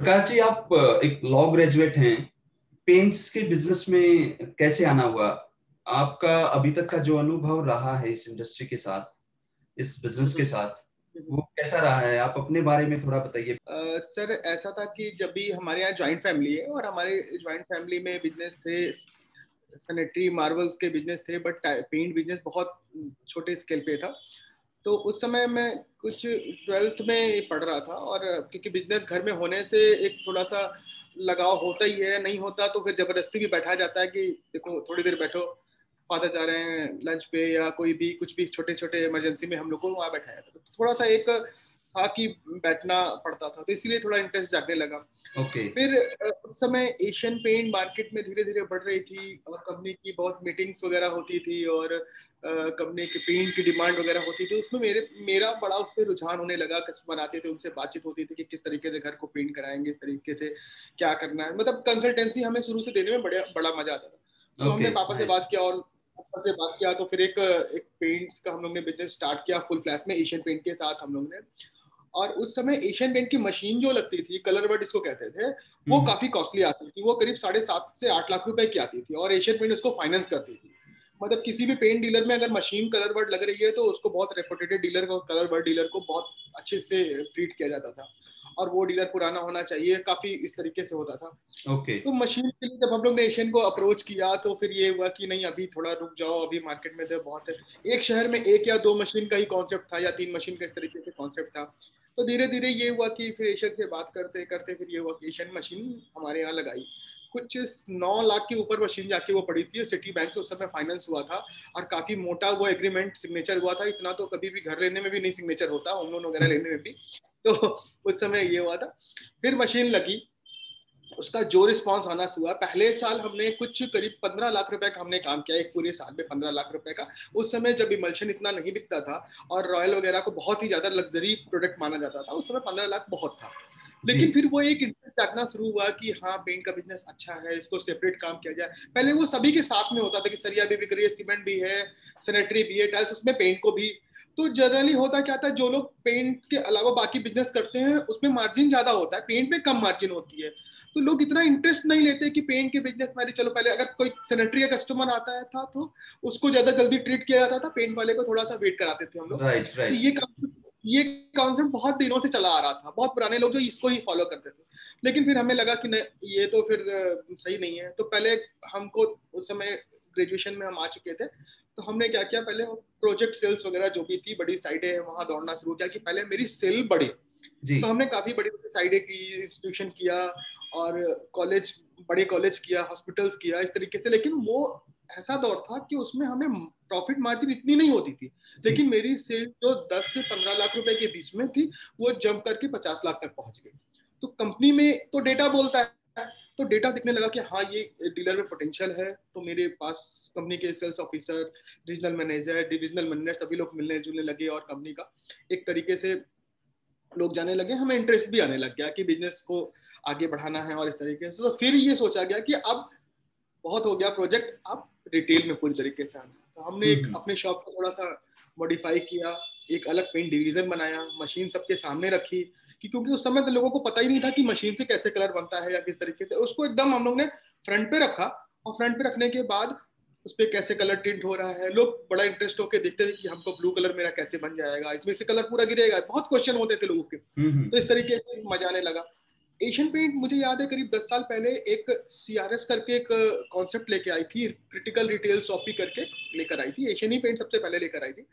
प्रकाश जी, आप एक law graduate हैं। पेंट्स के बिजनेस में कैसे आना हुआ? आपका अभी तक का जो अनुभव रहा है इस इंडस्ट्री के साथ, इस बिजनेस के साथ, वो कैसा रहा है? आप अपने बारे में थोड़ा बताइए। सर ऐसा था कि जब भी हमारे यहाँ जॉइंट फैमिली है और हमारे जॉइंट फैमिली में बिजनेस थे, सैनिटरी मार्बल्स के बिजनेस थे, बट पेंट बिजनेस बहुत छोटे स्केल पे था। तो उस समय मैं कुछ ट्वेल्थ में पढ़ रहा था, और क्योंकि बिजनेस घर में होने से एक थोड़ा सा लगाव होता ही है, नहीं होता तो फिर जबरदस्ती भी बैठा जाता है कि देखो थोड़ी देर बैठो, फादर जा रहे हैं लंच पे, या कोई भी कुछ भी छोटे छोटे इमरजेंसी में हम लोग को वहाँ बैठाया था। तो थोड़ा सा एक था कि बैठना पड़ता था, तो इसलिए थोड़ा इंटरेस्ट जागने लगा। ओके। फिर उस समय एशियन पेंट मार्केट में धीरे धीरे बढ़ रही थी, और कंपनी की बहुत मीटिंग्स वगैरह होती थी, और कंपनी की पेंट की डिमांड वगैरह होती थी। उसमें मेरा बड़ा उस पर रुझान होने लगा। कस्टमर आते थे, उनसे बातचीत होती थी कि किस तरीके से घर को पेंट कराएंगे, इस तरीके से क्या करना है। मतलब कंसल्टेंसी हमें शुरू से देने में बड़ा बड़ा मजा आता था। तो हमने ओके, पापा से नाइस। बात किया, और पापा से बात किया तो फिर एक पेंट्स का हम लोग ने बिजनेस स्टार्ट किया फुल फ्लैश में एशियन पेंट के साथ हम लोग ने। और उस समय एशियन पेंट की मशीन जो लगती थी, कलर वर्ड इसको कहते थे, वो काफी कॉस्टली आती थी। वो करीब 7.5 से 8 लाख रुपए की आती थी, और एशियन पेंट उसको फाइनेंस करती थी। मतलब किसी भी पेंट डीलर में अगर मशीन कलर वर्ड लग रही है तो उसको बहुत रेपुटेटेड डीलर को, कलर वर्ड डीलर को बहुत अच्छे से ट्रीट किया जाता था, और वो डीलर पुराना होना चाहिए, काफी इस तरीके से होता था। ओके। तो मशीन के लिए जब हम लोग ने एशियन को अप्रोच किया तो फिर ये हुआ कि नहीं, अभी थोड़ा रुक जाओ, अभी मार्केट में तो बहुत है। एक शहर में एक या दो मशीन का ही कॉन्सेप्ट था, या 3 मशीन का इस तरीके से कॉन्सेप्ट था। तो धीरे धीरे ये हुआ कि फिर एशियन से बात करते करते फिर ये हुआ कि एशियन मशीन हमारे यहाँ लगाई। कुछ 9 लाख के ऊपर मशीन जाके वो पड़ी थी, सिटी बैंक से उस समय फाइनेंस हुआ था, और काफी मोटा वो एग्रीमेंट सिग्नेचर हुआ था। इतना तो कभी भी घर लेने में भी नहीं सिग्नेचर होता, होम लोन वगैरह लेने में भी। तो उस समय ये हुआ था। फिर मशीन लगी, उसका जो रिस्पांस आना हुआ, पहले साल हमने कुछ करीब 15 लाख रुपए का हमने काम किया, एक पूरे साल में 15 लाख रुपए का। उस समय जब इमल्शन इतना नहीं बिकता था, और रॉयल वगैरह को बहुत ही ज्यादा लग्जरी प्रोडक्ट माना जाता था, उस समय 15 लाख बहुत था। जी। लेकिन फिर वो एक इंटरेस्ट जागना शुरू हुआ कि हाँ, पेंट का बिजनेस अच्छा है, इसको सेपरेट काम किया जाए। पहले वो सभी के साथ में होता था कि सरिया भी बिक रही है, सीमेंट भी है, सैनिटरी भी है, टाइल्स, उसमें पेंट को भी। तो जनरली होता क्या था, जो लोग पेंट के अलावा बाकी बिजनेस करते हैं उसमें मार्जिन ज्यादा होता है, पेंट में कम मार्जिन होती है। तो लोग इतना इंटरेस्ट नहीं लेते कि पेंट के बिजनेस में चलो, पहले अगर कोई सैनिटरी का कस्टमर आता है था तो उसको ज्यादा जल्दी ट्रीट किया जाता था, पेंट वाले को थोड़ा सा वेट कराते थे हम लोग। राइट, तो राइट। ये कॉन्सेप्ट बहुत दिनों से चला आ रहा था, बहुत पुराने लोग जो इसको ही फॉलो करते थे। लेकिन फिर हमें लगा कि नहीं, ये तो फिर सही नहीं है। तो पहले हमको, उस समय ग्रेजुएशन में हम आ चुके थे, तो हमने क्या किया, पहले प्रोजेक्ट सेल्स वगैरह जो भी थी, बड़ी साइटें हैं वहां दौड़ना शुरू किया कि पहले मेरी सेल बढ़े। जी। तो हमने काफी बड़ी बड़ी साइडें की, इंस्टीट्यूशन किया, और कॉलेज, बड़े कॉलेज किया, हॉस्पिटल्स किया, इस तरीके से। लेकिन वो ऐसा दौर था कि उसमें हमें प्रॉफिट मार्जिन इतनी नहीं होती थी। जी। लेकिन मेरी सेल जो 10 से 15 लाख रुपए के बीच में थी, वो जंप करके 50 लाख तक पहुंच गई। तो कंपनी में तो डेटा बोलता है, तो डेटा दिखने लगा कि हाँ, ये डीलर में पोटेंशियल है। तो मेरे पास कंपनी के sales officer, regional manager, divisional manager, सभी लोग मिलने जुलने लगे, और कंपनी का एक तरीके से लोग जाने लगे। हमें इंटरेस्ट भी आने लग गया कि बिजनेस को आगे बढ़ाना है, और इस तरीके से। तो फिर ये सोचा गया कि अब बहुत हो गया प्रोजेक्ट, अब रिटेल में पूरी तरीके से आना। तो हमने एक हम्म। अपने शॉप को थोड़ा सा मॉडिफाई किया, एक अलग पेंट डिवीजन बनाया, मशीन सबके सामने रखी, कि क्योंकि उस समय तो लोगों को पता ही नहीं था कि मशीन से कैसे कलर बनता है या किस तरीके से। उसको एकदम हम लोग ने फ्रंट पे रखा, और फ्रंट पे रखने के बाद उस पर कैसे कलर टिंट हो रहा है, लोग बड़ा इंटरेस्ट होकर देखते थे कि हमको ब्लू कलर मेरा कैसे बन जाएगा, इसमें से कलर पूरा गिरेगा, बहुत क्वेश्चन होते थे लोगों के। तो इस तरीके से मजा आने लगा। एशियन पेंट, मुझे याद है करीब 10 साल पहले एक सीआरएस करके एक कॉन्सेप्ट लेके आई थी, क्रिटिकल रिटेल शॉपिंग करके लेकर आई थी। एशियन ही पेंट सबसे पहले लेकर आई थी।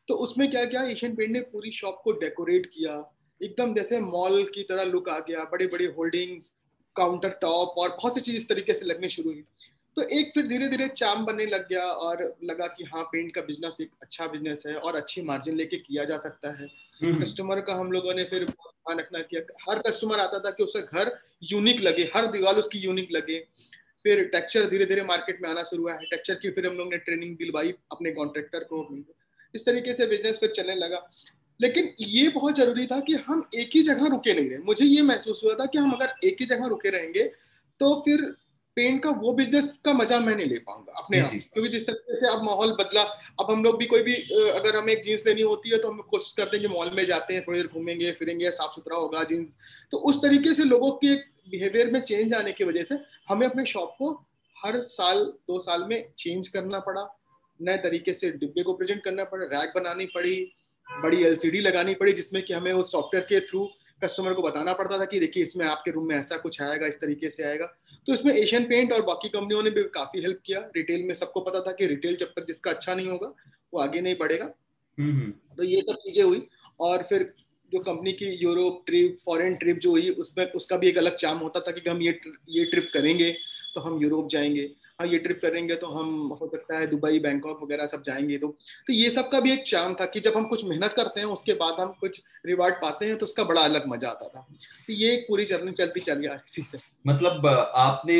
तो उसमें क्या किया, एशियन पेंट ने पूरी शॉप को डेकोरेट किया, एकदम जैसे मॉल की तरह लुक आ गया, बड़ी बड़ी होल्डिंग्स, काउंटर टॉप, और बहुत सी चीज इस तरीके से लगनी शुरू हुई। तो एक फिर धीरे धीरे चार्म बनने लग गया, और लगा कि हाँ, पेंट का बिजनेस एक अच्छा बिजनेस है, और अच्छी मार्जिन लेके किया जा सकता है। कस्टमर का हम लोगों ने फिर ध्यान रखना किया, हर कस्टमर आता था कि उसका घर यूनिक लगे, हर दीवार उसकी यूनिक लगे। फिर टेक्सचर धीरे धीरे मार्केट में आना शुरू हुआ है, टेक्सचर की फिर हम लोग ने ट्रेनिंग दिलवाई अपने कॉन्ट्रैक्टर को। इस तरीके से बिजनेस फिर चलने लगा। लेकिन ये बहुत जरूरी था कि हम एक ही जगह रुके नहीं रहे। मुझे ये महसूस हुआ था कि हम अगर एक ही जगह रुके रहेंगे तो फिर पेंट का वो बिजनेस का मजा मैं नहीं ले पाऊंगा अपने जी आप, जी। क्योंकि जिस तरीके से अब माहौल बदला। अब हम लोग भी कोई भी अगर हमें एक जीन्स लेनी होती है तो हम कोशिश करते हैं कि मॉल में जाते हैं, थोड़ी देर घूमेंगे फिरेंगे, साफ सुथरा होगा जीन्स। तो उस तरीके से लोगों के बिहेवियर में चेंज आने की वजह से हमें अपने शॉप को हर साल 2 साल में चेंज करना पड़ा, नए तरीके से डिब्बे को प्रेजेंट करना पड़ा, रैक बनानी पड़ी, बड़ी एलसीडी लगानी पड़ी जिसमें कि हमें उस सॉफ्टवेयर के थ्रू कस्टमर को बताना पड़ता था कि देखिए इसमें आपके रूम में ऐसा कुछ आएगा, इस तरीके से आएगा। तो इसमें एशियन पेंट और बाकी कंपनियों ने भी काफी हेल्प किया। रिटेल में सबको पता था कि रिटेल जब तक जिसका अच्छा नहीं होगा वो आगे नहीं बढ़ेगा। हम्म। तो ये सब चीजें हुई। और फिर जो कंपनी की यूरोप ट्रिप, फॉरेन ट्रिप जो हुई, उसमें उसका भी एक अलग चार्म होता था कि हम ये ट्रिप करेंगे तो हम यूरोप जाएंगे, हाँ ये ट्रिप करेंगे तो हम हो सकता है दुबई बैंकॉक वगैरह सब जाएंगे। तो ये सब का भी एक चार्म था कि जब हम कुछ मेहनत करते हैं उसके बाद हम कुछ रिवार्ड पाते हैं तो उसका बड़ा अलग मजा आता था। तो ये एक पूरी जर्नी चलती चल गई इसी से। मतलब आपने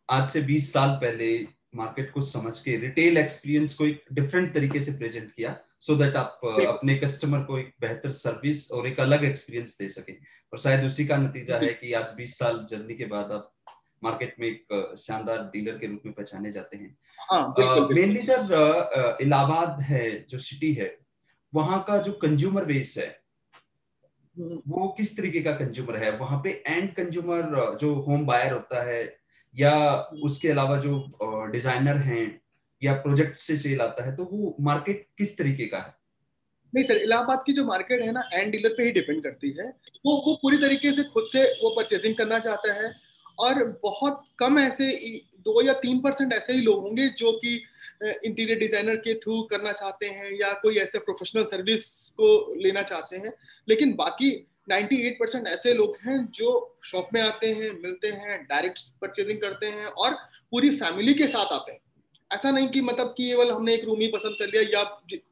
आज से 20 साल पहले मार्केट को समझ के रिटेल एक्सपीरियंस को एक डिफरेंट तरीके से प्रेजेंट किया, सो दैट आप अपने कस्टमर को एक बेहतर सर्विस और एक अलग एक्सपीरियंस दे सके। और शायद उसी का नतीजा है कि आज 20 साल जर्नी के बाद आप मार्केट में एक शानदार डीलर के रूप में पहचाने जाते हाँ बिल्कुल हैं। बिल्कुल। मेनली सर इलाहाबाद है जो सिटी है, वहां का जो कंज्यूमर बेस है वो किस तरीके का कंज्यूमर है? वहां पे एंड कंज्यूमर जो होम बायर होता है, या उसके अलावा जो डिजाइनर हैं या प्रोजेक्ट से सेल आता है, तो वो मार्केट किस तरीके का है? नहीं सर, इलाहाबाद की जो मार्केट है ना एंड डीलर पे ही डिपेंड करती है। वो पूरी तरीके से खुद से वो परचेसिंग करना चाहता है। और बहुत कम ऐसे 2 या 3% ऐसे ही लोग होंगे जो कि इंटीरियर डिजाइनर के थ्रू करना चाहते हैं या कोई ऐसे प्रोफेशनल सर्विस को लेना चाहते हैं। लेकिन बाकी 98% ऐसे लोग हैं जो शॉप में आते हैं, मिलते हैं, डायरेक्ट परचेसिंग करते हैं और पूरी फैमिली के साथ आते हैं। ऐसा नहीं कि मतलब कि केवल हमने एक रूम ही पसंद कर लिया, या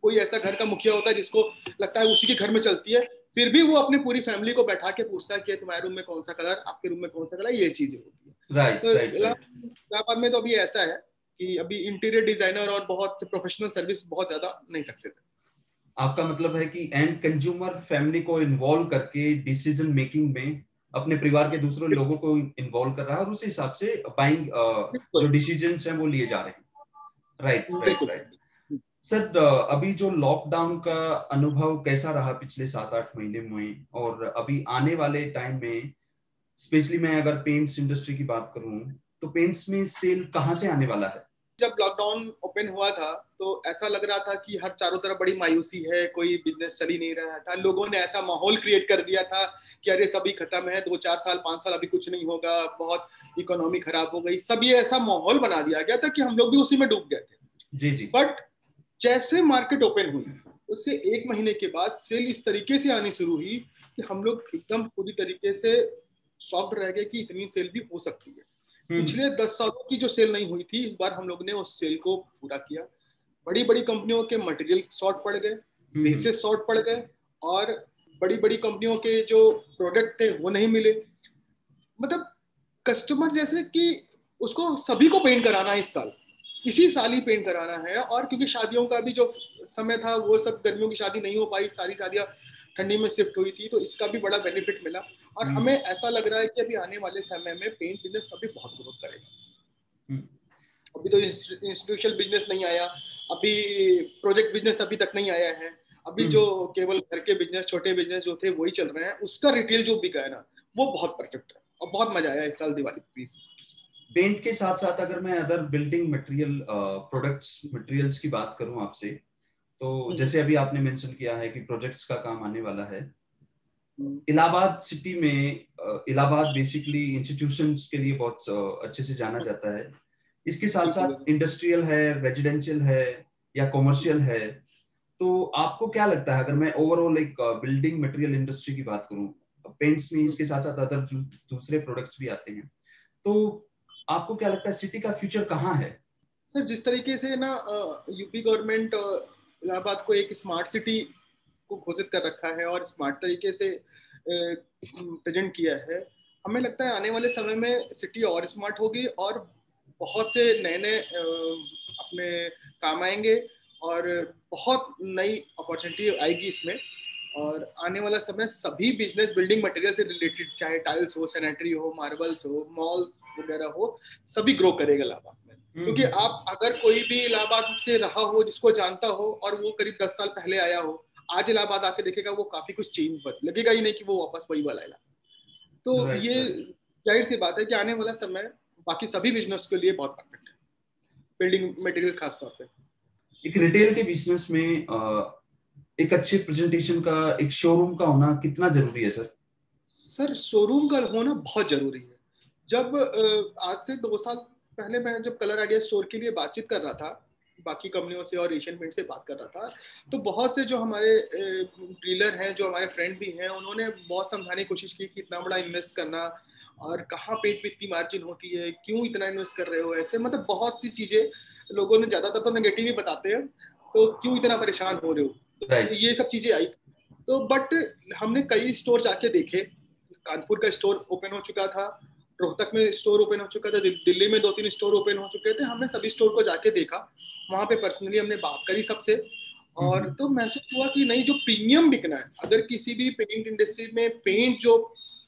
कोई ऐसा घर का मुखिया होता है जिसको लगता है उसी के घर में चलती है, फिर भी वो अपनी पूरी फैमिली को बैठा के पूछता है कि तुम्हारे रूम में कौन सा कलर, आपके रूम में कौन सा कलर, ये चीजें होती है। राइट तो राइट राइट। इलाहाबाद में तो अभी ऐसा है कि अभी इंटीरियर डिजाइनर और बहुत से प्रोफेशनल सर्विस बहुत ज्यादा नहीं सक्सेस है। आपका मतलब है कि एंड कंज्यूमर फैमिली को इन्वॉल्व करके डिसीजन मेकिंग में अपने परिवार के दूसरे लोगों को इन्वॉल्व कर रहा है और उस हिसाब से बाइंग जो बिल्कुल डिसीजंस हैं वो लिए जा रहे हैं। राइट राइट बिल्कुल राइट। सर। सर अभी जो लॉकडाउन का अनुभव कैसा रहा पिछले 7-8 महीने में, और अभी आने वाले टाइम में, स्पेशली मैं अगर पेंट्स इंडस्ट्री की बात करूं, तो पेंट्स में सेल कहां से आने वाला है? जब लॉकडाउन ओपन हुआ था तो ऐसा लग रहा था कि हर चारों तरफ बड़ी मायूसी है, कोई बिजनेस चल ही नहीं रहा था। लोगों ने ऐसा माहौल क्रिएट कर दिया था कि अरे सभी खत्म है, 2 4 साल 5 साल अभी कुछ नहीं होगा, बहुत इकोनॉमी खराब हो गई, सब ये ऐसा माहौल बना दिया गया था कि हम लोग भी उसी में डूब गए थे। जी जी। बट जैसे मार्केट ओपन हुई उससे 1 महीने के बाद सेल इस तरीके से आनी शुरू हुई कि हम लोग एकदम पूरी तरीके से शॉक्ड रह गए कि इतनी सेल भी हो सकती है। हम्म पिछले 10 सालों की जो सेल नहीं हुई थी, इस बार हम लोग ने उस सेल को पूरा किया। बड़ी बड़ी कंपनियों के मटेरियल शॉर्ट पड़ गए, हम्म। बेसिस शॉर्ट पड़ गए, और बड़ी बड़ी कंपनियों के जो प्रोडक्ट थे वो नहीं मिले। मतलब कस्टमर जैसे कि उसको सभी को पेंट कराना है इस साल, इसी साल ही पेंट कराना है। और क्योंकि शादियों का भी जो समय था वो सब, गर्मियों की शादी नहीं हो पाई, सारी शादियां ठंडी में शिफ्ट हुई थी, तो इसका भी बड़ा बेनिफिट मिला। और हमें हम्म ऐसा लग रहा है कि अभी आने वाले समय में पेंट बिजनेस अभी बहुत ग्रोथ करेगा। हम्म। अभी तो इंस्टीट्यूशनल बिजनेस नहीं आया, अभी प्रोजेक्ट बिजनेस अभी तक नहीं आया है। अभी जो हम्म। केवल घर के बिजनेस, छोटे बिजनेस जो थे वही चल रहे हैं, उसका रिटेल जो बिका है ना वो बहुत परफेक्ट है और बहुत मजा आया इस साल दिवाली पे। पेंट के साथ साथ अगर मैं other building material products materials की बात करूं आपसे, तो जैसे अभी आपने मेंशन किया है कि प्रोजेक्ट्स का काम आने वाला है इलाहाबाद सिटी में। इलाहाबाद बेसिकली इंस्टीट्यूशंस के लिए बहुत अच्छे से जाना जाता है। इसके साथ बिल्कुल साथ इंडस्ट्रियल है, रेजिडेंशियल है, या कॉमर्शियल है। तो आपको क्या लगता है, अगर मैं ओवरऑल एक बिल्डिंग मटेरियल इंडस्ट्री की बात करूं, पेंट्स में इसके साथ साथ अदर दूसरे प्रोडक्ट्स भी आते हैं, तो आपको क्या लगता है सिटी का फ्यूचर कहाँ है? सर, जिस तरीके से ना यूपी गवर्नमेंट इलाहाबाद को एक स्मार्ट सिटी को घोषित कर रखा है और स्मार्ट तरीके से प्रेजेंट किया है, हमें लगता है आने वाले समय में सिटी और स्मार्ट होगी और बहुत से नए नए अपने काम आएंगे और बहुत नई अपॉर्चुनिटी आएगी इसमें। और आने वाला समय सभी बिजनेस बिल्डिंग मटेरियल से रिलेटेड, चाहे टाइल्स हो, सैनिटरी हो, मार्बल्स हो, मॉल्स वगैरह हो, सभी ग्रो करेगा इलाहाबाद में। क्योंकि आप अगर कोई भी इलाहाबाद से रहा हो, जिसको जानता हो, और वो करीब 10 साल पहले आया हो, आज इलाहाबाद आके देखेगा वो काफी कुछ चेंज लगेगा ही नहीं कि वो वापस वही वाला है। तो ये जाहिर सी बात है कि आने वाला समय बाकी सभी बिजनेस के लिए बहुत परफेक्ट है, बिल्डिंग मटेरियल खास तौर पे। एक रिटेल के बिजनेस में एक अच्छे प्रेजेंटेशन का, एक शोरूम का होना कितना जरूरी है सर? सर शोरूम का होना बहुत जरूरी है। जब आज से 2 साल पहले मैं जब कलर आइडिया स्टोर के लिए बातचीत कर रहा था बाकी कंपनियों से और एशियन पेंट से बात कर रहा था, तो बहुत से जो हमारे डीलर हैं, जो हमारे फ्रेंड भी हैं, उन्होंने बहुत समझाने की कोशिश की कि इतना बड़ा इन्वेस्ट करना और कहाँ पेंट में इतनी मार्जिन होती है, क्यों इतना इन्वेस्ट कर रहे हो, ऐसे मतलब बहुत सी चीजें लोगों ने, ज्यादातर तो नेगेटिव ही बताते हैं, तो क्यों इतना परेशान हो रहे हो, तो ये सब चीजें आई। तो बट हमने कई स्टोर जाके देखे, कानपुर का स्टोर ओपन हो चुका था, रोहतक में स्टोर ओपन हो चुका था, दिल्ली में 2-3 स्टोर ओपन हो चुके थे। हमने सभी स्टोर को जाके देखा, वहां पे पर्सनली हमने बात करी सबसे, और तो महसूस हुआ कि नहीं, जो प्रीमियम बिकना है, अगर किसी भी पेंट इंडस्ट्री में पेंट जो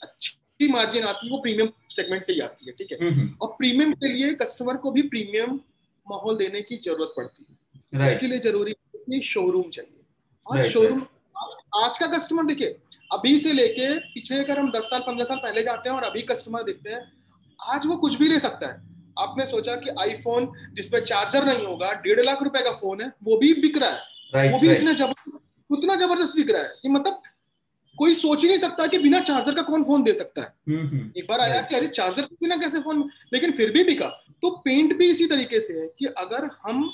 अच्छी मार्जिन आती है वो प्रीमियम सेगमेंट से ही आती है, ठीक है। और प्रीमियम के लिए कस्टमर को भी प्रीमियम माहौल देने की जरूरत पड़ती है। उसके लिए जरूरी है कि शोरूम चाहिए, और शोरूम आज का कस्टमर देखिए, अभी से लेके पीछे अगर हम 10 साल 15 साल पहले जाते हैं और अभी कस्टमर देखते हैं, आज वो कुछ भी ले सकता है। आपने सोचा कि आईफोन जिसपे चार्जर नहीं होगा, 1.5 लाख रुपए का फोन है, वो भी बिक रहा है, वो भी इतना जबरदस्त बिक रहा है कि मतलब कोई सोच ही नहीं सकता कि बिना चार्जर का कौन फोन दे सकता है। एक बार आया कि अरे चार्जर के बिना कैसे फोन, लेकिन फिर भी बिका। तो पेंट भी इसी तरीके से है कि अगर हम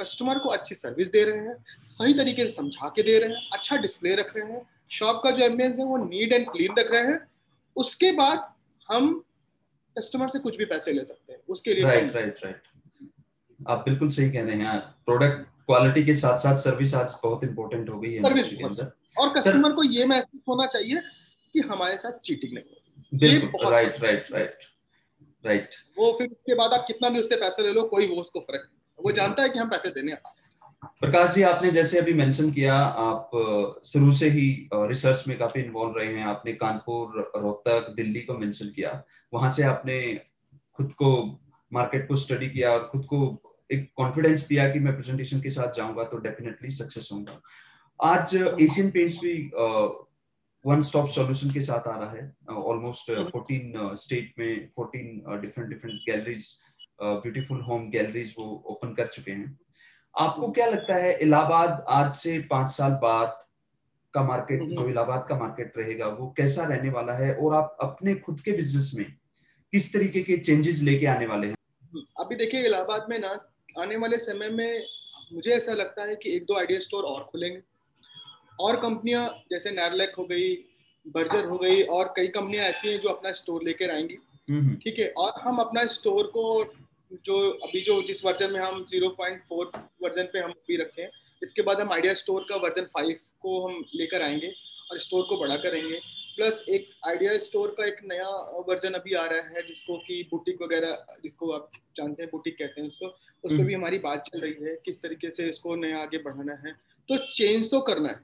कस्टमर को अच्छी सर्विस दे रहे हैं, सही तरीके से समझा के दे रहे हैं, अच्छा डिस्प्ले रख रहे हैं, शॉप का जो एम्बियंस है वो नीट एंड क्लीन रख रहे हैं, उसके बाद हम कस्टमर से कुछ भी पैसे ले सकते हैं उसके लिए। राइट। आप बिल्कुल सही कह रहे हैं। प्रोडक्ट क्वालिटी के साथ साथ सर्विस आज बहुत इंपॉर्टेंट हो गई है इंडस्ट्री के अंदर, और कस्टमर को ये महसूस होना चाहिए कि हमारे साथ चीटिंग नहीं होगी। बिल्कुल, राइट। वो फिर उसके बाद आप कितना भी उससे पैसे ले लो, कोई वो उसको फर्क, वो जानता है कि हम पैसे देने आ। प्रकाश जी, आपने जैसे अभी मेंशन किया, आप शुरू से ही रिसर्च में काफी इन्वॉल्व रहे हैं। आपने कानपुर, रोहतक, दिल्ली को मेंशन किया। वहां से आपने खुद को, मार्केट को स्टडी किया और खुद को एक कॉन्फिडेंस दिया कि मैं प्रेजेंटेशन के साथ जाऊंगा तो डेफिनेटली सक्सेस होऊंगा। आज एशियन पेंट्स भी वन स्टॉप सॉल्यूशन के साथ आ रहा है। ऑलमोस्ट 14 स्टेट में 14 different galleries, beautiful home galleries वो ओपन कर चुके हैं। आपको क्या लगता है, इलाहाबाद आज से 5 साल बाद का मार्केट, जो इलाहाबाद का मार्केट रहेगा, वो कैसा रहने वाला है, और आप अपने खुद के बिजनेस में किस तरीके के चेंजेस लेके आने वाले हैं? अभी देखिए, इलाहाबाद में ना आने वाले समय में मुझे ऐसा लगता है कि 1-2 आइडिया स्टोर और खुलेंगे, और कंपनियां जैसे नैरलैक हो गई, बर्जर हो गई, और कई कंपनियां ऐसी हैं जो अपना स्टोर लेकर आएंगी, ठीक है। और हम अपना स्टोर को जो अभी जो जिस वर्जन में हम 0.4 वर्जन पे हम भी रखे हैं, इसके बाद हम आइडिया स्टोर का वर्जन 5 को हम लेकर आएंगे और स्टोर को बड़ा करेंगे। प्लस एक आइडिया स्टोर का एक नया वर्जन अभी आ रहा है, जिसको कि बुटीक वगैरह, जिसको आप जानते हैं बुटीक कहते हैं इसको, उस पर भी हमारी बात चल रही है किस तरीके से इसको नया आगे बढ़ाना है। तो चेंज तो करना है।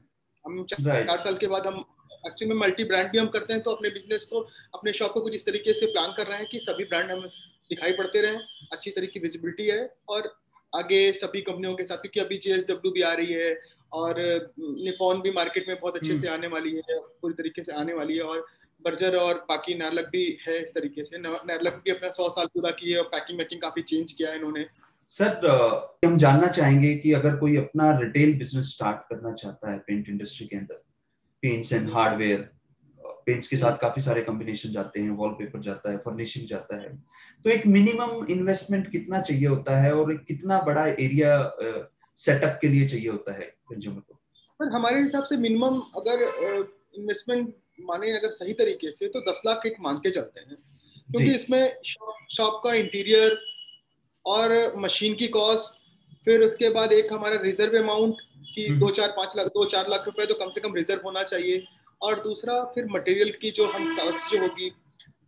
हम 4 साल के बाद हम एक्चुअली में मल्टी ब्रांड भी हम करते हैं, तो अपने बिजनेस को, अपने शॉप को कुछ इस तरीके से प्लान कर रहे हैं कि सभी ब्रांड हमें दिखाई पड़ते रहे, अच्छी तरीके की विजिबिलिटी है, और आगे सभी कंपनियों के साथ, क्योंकि अभी JSW भी आ रही है और निपॉन भी मार्केट में बहुत अच्छे से आने वाली है, पूरी तरीके से आने वाली है, और बर्जर और बाकी नैरलक भी है इस तरीके से। नैरलक भी अपना 100 साल पूरा किए और पैकिंग काफी चेंज किया है इन्होंने। सर, हम जानना चाहेंगे कि अगर कोई अपना रिटेल बिजनेस स्टार्ट करना चाहता है पेंट इंडस्ट्री के अंदर, पेंट्स एंड हार्डवेयर, पेंट्स के साथ काफी सारे कॉम्बिनेशन जाते हैं, वॉलपेपर जाता है, फर्निशिंग जाता है, तो एक मिनिमम इन्वेस्टमेंट कितना चाहिए होता है और कितना बड़ा एरिया सेटअप के लिए चाहिए होता है कंज्यूमर को? सर हमारे हिसाब से मिनिमम अगर इन्वेस्टमेंट माने अगर सही तरीके से, तो 10 लाख एक मान के चलते हैं, क्योंकि इसमें शॉप का इंटीरियर और मशीन की कॉस्ट, फिर उसके बाद एक हमारा रिजर्व अमाउंट कि 2-4 लाख रुपए तो कम से कम रिजर्व होना चाहिए, और दूसरा फिर मटेरियल की जो हम कॉस्ट जो होगी,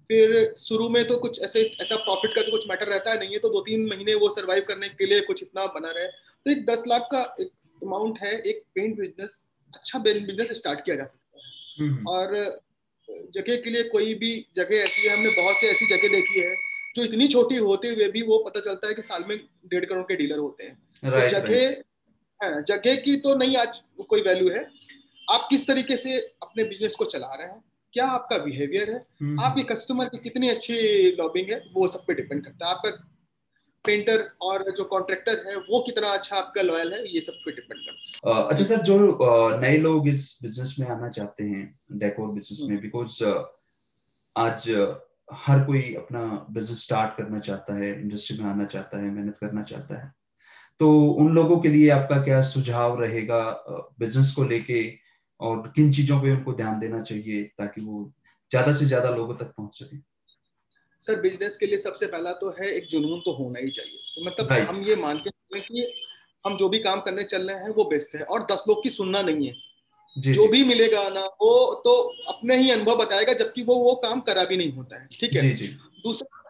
फिर शुरू में तो कुछ ऐसा प्रॉफिट का तो कुछ मैटर रहता है नहीं है, तो 2-3 महीने वो सरवाइव करने के लिए कुछ इतना बना रहे, तो एक 10 लाख का एक अमाउंट है, एक पेंट बिजनेस, अच्छा बिजनेस स्टार्ट किया जा सकता है। और जगह के लिए कोई भी जगह ऐसी है, हमने बहुत सी ऐसी जगह देखी है जो इतनी छोटी होते हुए भी वो पता चलता है कि साल में 1.5 करोड़ के डीलर होते हैं। तो राइट जगह राइट। है, जगह की तो नहीं आज कोई वैल्यू है। आप किस तरीके से अपने बिजनेस को चला रहे हैं, क्या आपका बिहेवियर है, आपके कस्टमर की कितनी अच्छी लॉबिंग है, वो सब पे डिपेंड करता है। आपका पेंटर और जो कॉन्ट्रैक्टर है वो कितना अच्छा आपका लॉयल है, ये सब पे डिपेंड करता है। अच्छा सर, जो नए लोग इस बिजनेस में आना चाहते हैं, डेकोर बिजनेस में, बिकॉज आज हर कोई अपना बिजनेस स्टार्ट करना चाहता है, इंडस्ट्री में आना चाहता है, मेहनत करना चाहता है, तो उन लोगों के लिए आपका क्या सुझाव रहेगा बिजनेस को लेके, और किन चीजों पे उनको ध्यान देना चाहिए ताकि वो ज्यादा से ज्यादा लोगों तक पहुंच सके? सर बिजनेस के लिए सबसे पहला तो है एक जुनून तो होना ही चाहिए। तो मतलब राइट। हम ये मानते हैं कि हम जो भी काम करने चल रहे हैं वो बेस्ट है, और 10 लोग की सुनना नहीं है। जी जो जी भी मिलेगा ना वो तो अपने ही अनुभव बताएगा, जबकि वो काम करा भी नहीं होता है। ठीक है। जी जी। दूसरा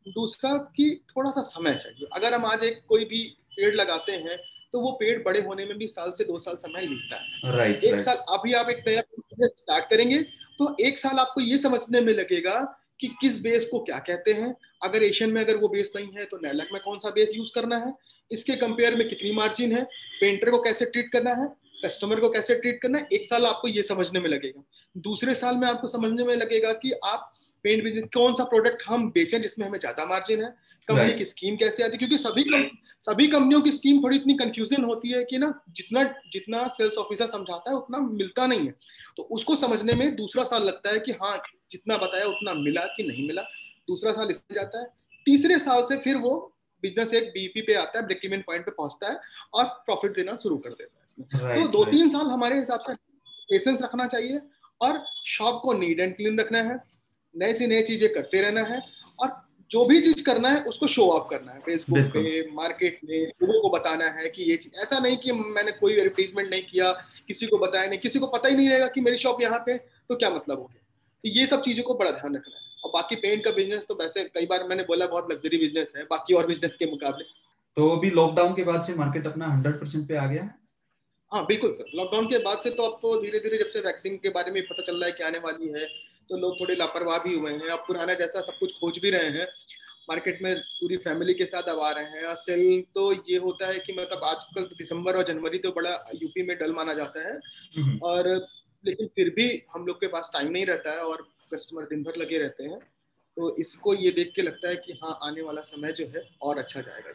दूसरा कि थोड़ा सा समय चाहिए। अगर हम आज एक कोई भी पेड़ लगाते हैं तो वो पेड़ बड़े होने में भी साल से 2 साल समय लगता है। राइट एक राइट। साल अभी आप एक नया बिजनेस स्टार्ट करेंगे तो एक साल आपको ये समझने में लगेगा कि किस बेस को क्या कहते हैं। अगर एशियन में अगर वो बेस नहीं है तो नैलक में कौन सा बेस यूज करना है, इसके कंपेयर में कितनी मार्जिन है, पेंटर को कैसे ट्रीट करना है, कस्टमर को कैसे ट्रीट करना है। एक साल आपको ये समझने में लगेगा। दूसरे साल में आपको समझने में लगेगा कि आप पेंट बिजनेस कौन सा प्रोडक्ट हम बेचें जिसमें हमें ज्यादा मार्जिन है, कंपनी की राइट स्कीम कैसे आती है। क्योंकि सभी कंपनियों की स्कीम थोड़ी इतनी कंफ्यूजन होती है कि ना जितना जितना सेल्स ऑफिसर समझाता है उतना मिलता नहीं है। तो उसको समझने में दूसरा साल लगता है कि हाँ जितना बताया उतना मिला कि नहीं मिला। दूसरा साल इसमें जाता है। तीसरे साल से फिर वो बिजनेस एक बीपी पे आता है, ब्रेक इवन पॉइंट पे पहुंचता है और प्रॉफिट देना शुरू कर देता है इसमें। तो राइट दो राइट। तीन साल हमारे हिसाब से पेशेंस रखना चाहिए, और शॉप को नीट एंड क्लीन रखना है, नए से नए चीजें करते रहना है, और जो भी चीज करना है उसको शो ऑफ करना है फेसबुक पे, बिल्कुल। मार्केट में लोगों को बताना है कि ये चीज। ऐसा नहीं कि मैंने कोई एडवर्टीजमेंट नहीं किया, किसी को बताया नहीं, किसी को पता ही नहीं रहेगा कि मेरी शॉप यहाँ पे, तो क्या मतलब हो गया। तो ये सब चीजों को बड़ा ध्यान रखना है। और बाकी पेंट का बिजनेस तो वैसे कई बार मैंने बोला बहुत लग्जरी बिजनेस है बाकी और बिजनेस के मुकाबले। तो अभी लॉकडाउन के बाद से मार्केट अपना 100% पे आ गया है? हाँ बिल्कुल सर, लॉकडाउन के बाद से तो अब तो धीरे धीरे जब से वैक्सीन के बारे में पता चल रहा है कि आने वाली है तो लोग थोड़े लापरवाह भी हुए हैं। अब पुराना जैसा सब कुछ खोज भी रहे हैं, मार्केट में पूरी फैमिली के साथ अब आ रहे हैं। और सेल तो ये होता है कि मतलब आजकल तो दिसंबर और जनवरी तो बड़ा यूपी में डल माना जाता है। और लेकिन फिर भी हम लोग के पास टाइम नहीं रहता है और कस्टमर दिन भर लगे रहते हैं। तो इसको ये देख के लगता है कि हाँ आने वाला समय जो है और अच्छा जाएगा ये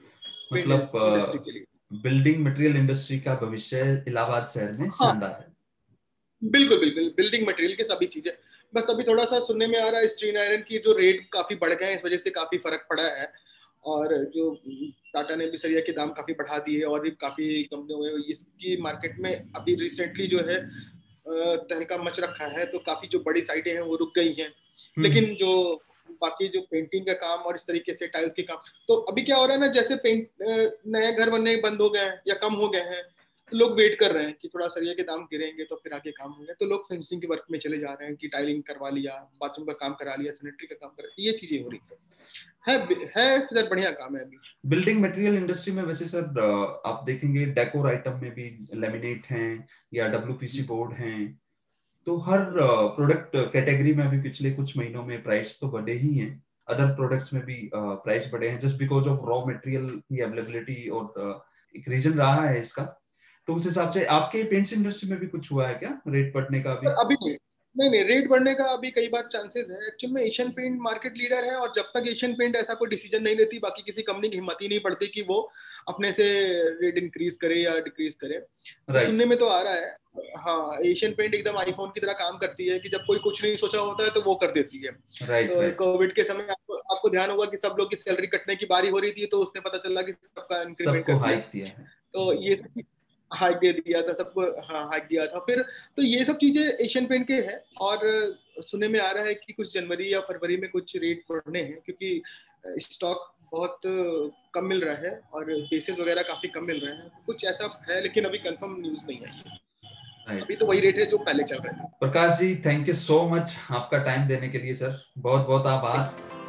पेंट मतलब इंडस्ट्री के लिए। बिल्डिंग मटेरियल इंडस्ट्री का भविष्य इलाहाबाद शहर में हाँ शानदार है। बिल्कुल बिल्कुल, बिल्डिंग मटेरियल के सभी चीजें। बस अभी थोड़ा सा सुनने में आ रहा है स्टील आयरन की जो रेट काफी बढ़ गए हैं, इस वजह से काफी फर्क पड़ा है। और जो टाटा ने भी सरिया के दाम काफी बढ़ा दिए और भी काफी कंपनियों में इसकी मार्केट में अभी रिसेंटली जो है तहलका मच रखा है। तो काफी जो बड़ी साइटें हैं वो रुक गई हैं। लेकिन जो बाकी जो पेंटिंग का काम और इस तरीके से टाइल्स के काम, तो अभी क्या हो रहा है ना, जैसे पेंट नए घर बनने बंद हो गए हैं या कम हो गए हैं, लोग वेट कर रहे हैं कि थोड़ा सरिया के दाम गिरेंगे तो फिर आगे काम होंगे। तो लोग फिनिशिंग के वर्क में चले जा रहे हैं कि टाइलिंग करवा लिया, बाथरूम का काम करा लिया, सैनिटरी का काम करा, ये चीजें हो रही है सर, बढ़िया काम है अभी। बिल्डिंग मटेरियल इंडस्ट्री में वैसे सर आप देखेंगे डेकोर आइटम में भी लेमिनेट हैं या डब्ल्यूपीसी बोर्ड हैं, तो हर प्रोडक्ट कैटेगरी में अभी पिछले कुछ महीनों में प्राइस तो बढ़े ही हैं। अदर प्रोडक्ट्स में भी प्राइस बढ़े हैं just because of raw material की अवेलेबिलिटी, और एक रीजन रहा है इसका। तो उस हिसाब से आपके पेंट्स इंडस्ट्री में भी कुछ हुआ है क्या रेट बढ़ने का अभी? अभी नहीं, नहीं रेट बढ़ने का अभी कई बार चांसेस है। एक्चुअल में एशियन पेंट मार्केट लीडर है और जब तक एशियन पेंट ऐसा कोई डिसीजन नहीं लेती बाकी किसी कंपनी की हिम्मत ही नहीं पड़ती कि वो अपने से रेट इंक्रीज करे या डिक्रीज करे। तो राइट सुनने में तो आ रहा है। हाँ एशियन पेंट एकदम आईफोन की तरह काम करती है कि जब कोई कुछ नहीं सोचा होता है तो वो कर देती है। राइट तो राइट। कोविड के समय आपको ध्यान होगा कि सब लोग की सैलरी कटने की बारी हो रही थी तो उसने पता चला कि सबका इंक्रीमेंट सबको कर दिया। हाइक दिया है। तो ये हाइक दे दिया था सबको, हाँ हाइक दिया था फिर। तो ये सब चीजें एशियन पेंट के हैं। और सुनने में आ रहा है कि कुछ जनवरी या फरवरी में कुछ रेट बढ़ने हैं क्योंकि स्टॉक बहुत कम मिल रहा है और बेसिस वगैरह काफी कम मिल रहे हैं। तो कुछ ऐसा है लेकिन अभी कंफर्म न्यूज नहीं आई है। राइट। अभी तो वही रेट है जो पहले चल रहे थे। Prakash ji, thank you so much आपका टाइम देने के लिए सर, बहुत बहुत आभार।